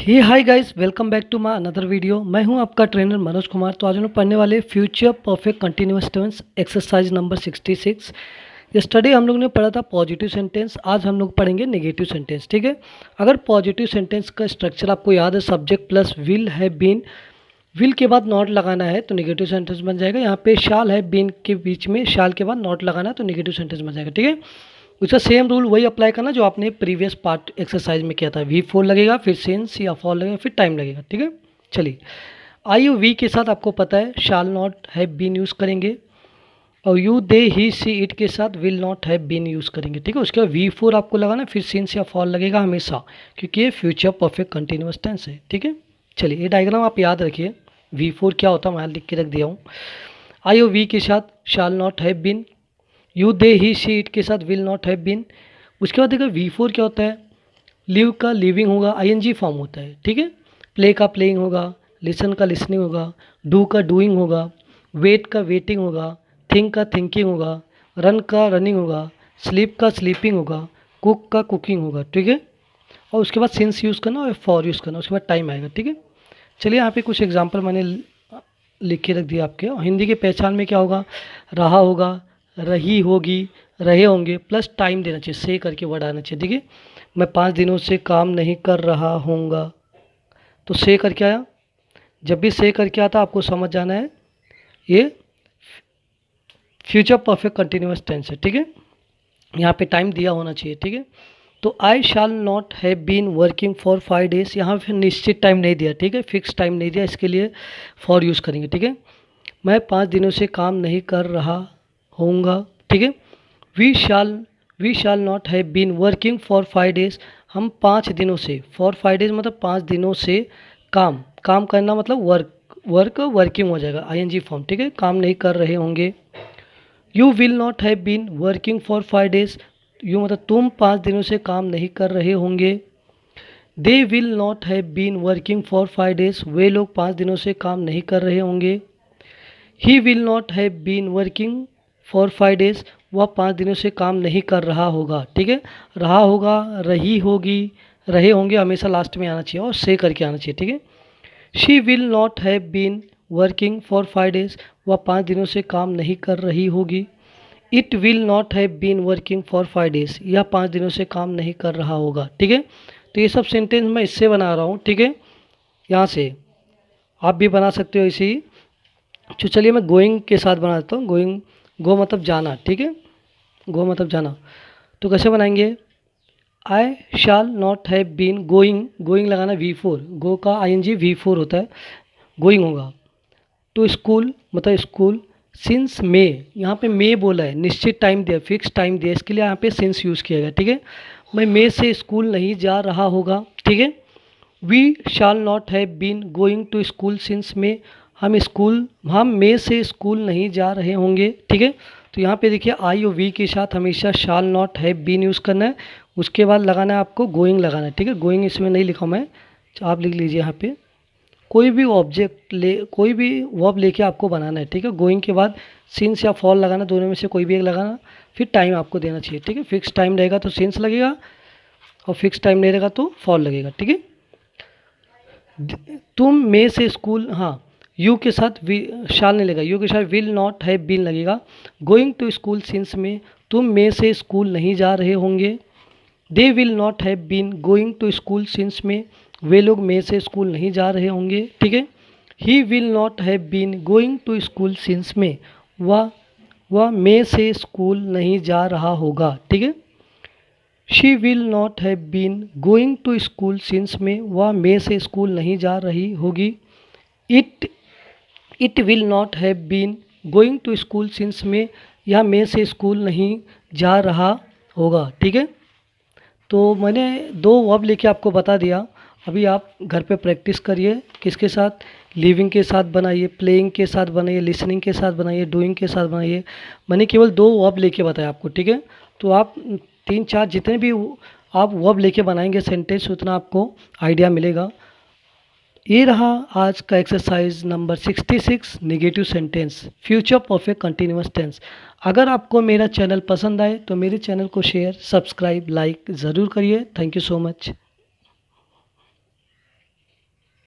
Hey hi guys, welcome back to my another video. मैं हूं आपका ट्रेनर मनोज कुमार। तो आज हम लोग पढ़ने वाले future perfect continuous tense exercise number 66। Yesterday हम लोग ने पढ़ा था पॉजिटिव सेंटेंस, आज हम लोग पढ़ेंगे नेगेटिव सेंटेंस। ठीक है, अगर पॉजिटिव सेंटेंस का स्ट्रक्चर आपको याद है, सब्जेक्ट प्लस विल है बीन, विल के बाद नॉट लगाना है तो नेगेटिव सेंटेंस बन जाएगा। यहाँ पे शाल है बीन के बीच में, शाल के बाद नॉट लगाना है तो नेगेटिव सेंटेंस बन जाएगा। ठीक है, उसका सेम रूल वही अप्लाई करना जो आपने प्रीवियस पार्ट एक्सरसाइज में किया था। V4 लगेगा, फिर सिंस या फॉर लगेगा, फिर टाइम लगेगा। ठीक है, चलिए आई वी के साथ आपको पता है shall not have been use करेंगे, और you they he she it के साथ will not have been use करेंगे। ठीक है, उसके बाद V4 आपको लगाना, फिर सिंस या फॉर लगेगा हमेशा, क्योंकि ये फ्यूचर परफेक्ट कंटिन्यूअस टेंस है। ठीक है, चलिए ये डायग्राम आप याद रखिए। V4 क्या होता है मैं लिख के रख दिया हूँ। आई ओ वी के साथ shall not have been, you they he she it के साथ विल नॉट हैव बीन। उसके बाद देखो V4 क्या होता है, लिव का लिविंग होगा, ING फॉर्म होता है। ठीक है, प्ले का प्लेइंग होगा, लिसन का लिसनिंग होगा, डू का डूइंग होगा, वेट का वेटिंग होगा, थिंक का थिंकिंग होगा, रन का रनिंग होगा, स्लीप का स्लीपिंग होगा, कुक का कुकिंग होगा। ठीक है, और उसके बाद सिंस यूज़ करना और फॉर यूज़ करना, उसके बाद टाइम आएगा। ठीक है, चलिए यहाँ पे कुछ एग्जाम्पल मैंने लिख के रख दिया आपके। हिंदी के पहचान में क्या होगा, रहा होगा, रही होगी, रहे होंगे, प्लस टाइम देना चाहिए, से करके वर्ड आना चाहिए। ठीक है, मैं 5 दिनों से काम नहीं कर रहा हूँगा, तो से करके आया। जब भी से करके आता आपको समझ जाना है ये फ्यूचर परफेक्ट कंटिन्यूअस टेंस है। ठीक है, यहाँ पे टाइम दिया होना चाहिए। ठीक है, तो I shall not have been working for 5 days, यहाँ पे निश्चित टाइम नहीं दिया। ठीक है, फिक्स टाइम नहीं दिया, इसके लिए फॉर यूज़ करेंगे। ठीक है, मैं 5 दिनों से काम नहीं कर रहा होऊंगा। ठीक है, we shall not have been working for 5 days, हम 5 दिनों से, फॉर 5 डेज मतलब 5 दिनों से काम, काम करना मतलब वर्क वर्किंग हो जाएगा, ING फॉर्म। ठीक है, काम नहीं कर रहे होंगे। You will not have been working for 5 days, you मतलब तुम 5 दिनों से काम नहीं कर रहे होंगे। They will not have been working for 5 days, वे लोग 5 दिनों से काम नहीं कर रहे होंगे। He will not have been working for 5 days, वह 5 दिनों से काम नहीं कर रहा होगा। ठीक है, रहा होगा, रही होगी, रहे होंगे हमेशा लास्ट में आना चाहिए और से करके आना चाहिए। ठीक है, she will not have been working for 5 days, वह 5 दिनों से काम नहीं कर रही होगी। It will not have been working for 5 days, यह 5 दिनों से काम नहीं कर रहा होगा। ठीक है, तो ये सब सेंटेंस मैं इससे बना रहा हूँ। ठीक है, यहाँ से आप भी बना सकते हो इसी। तो चलिए मैं गोइंग के साथ बना देता हूँ। गोइंग, गो मतलब जाना। ठीक है, गो मतलब जाना, तो कैसे बनाएंगे, I shall not have been going, going लगाना V4, गो का ING V4 होता है, गोइंग होगा। टू स्कूल मतलब स्कूल, सिंस मे, यहाँ पे मे बोला है, निश्चित टाइम दिया, फिक्स टाइम दिया, इसके लिए यहाँ पे सिंस यूज़ किया गया। ठीक है, मैं मे से स्कूल नहीं जा रहा होगा। ठीक है, we shall not have been going to school since May, हम मे से स्कूल नहीं जा रहे होंगे। ठीक है, तो यहाँ पे देखिए आई और वी के साथ हमेशा shall not have been use करना है, उसके बाद लगाना है आपको गोइंग लगाना है। ठीक है, गोइंग इसमें नहीं लिखा मैं, आप लिख लीजिए यहाँ पे। कोई भी ऑब्जेक्ट ले, कोई भी वर्ब लेके आपको बनाना है। ठीक है, गोइंग के बाद सिंस या फॉल लगाना, दोनों में से कोई भी एक लगाना, फिर टाइम आपको देना चाहिए। ठीक है, फिक्स टाइम रहेगा तो सिंस लगेगा, और फिक्स टाइम नहीं रहेगा तो फॉल लगेगा। ठीक है, तुम में से स्कूल, हाँ यू के साथ शाल नहीं लगेगा, यू के साथ विल नॉट हैव बीन लगेगा। गोइंग टू स्कूल सिंस में, तुम में से स्कूल नहीं जा रहे होंगे। They will not have been going to school since में, वे लोग में से स्कूल नहीं जा रहे होंगे। ठीक है, he will not have been going to school since में, वह में से स्कूल नहीं जा रहा होगा। ठीक है, she will not have been going to school since में, वह में से स्कूल नहीं जा रही होगी। It will not have been going to school since में, यह में से स्कूल नहीं जा रहा होगा। ठीक है, तो मैंने 2 वर्ब लेके आपको बता दिया। अभी आप घर पे प्रैक्टिस करिए, किसके साथ, लिविंग के साथ बनाइए, प्लेइंग के साथ बनाइए, लिसनिंग के साथ बनाइए, डूइंग के साथ बनाइए। मैंने केवल 2 वर्ब लेके बताया आपको। ठीक है, तो आप 3-4 जितने भी आप वर्ब लेके बनाएंगे सेंटेंस, उतना आपको आइडिया मिलेगा। ये रहा आज का exercise number 66, negative sentence, future perfect continuous tense. अगर आपको मेरा चैनल पसंद आए तो मेरे चैनल को शेयर, सब्सक्राइब, लाइक ज़रूर करिए। Thank you so much.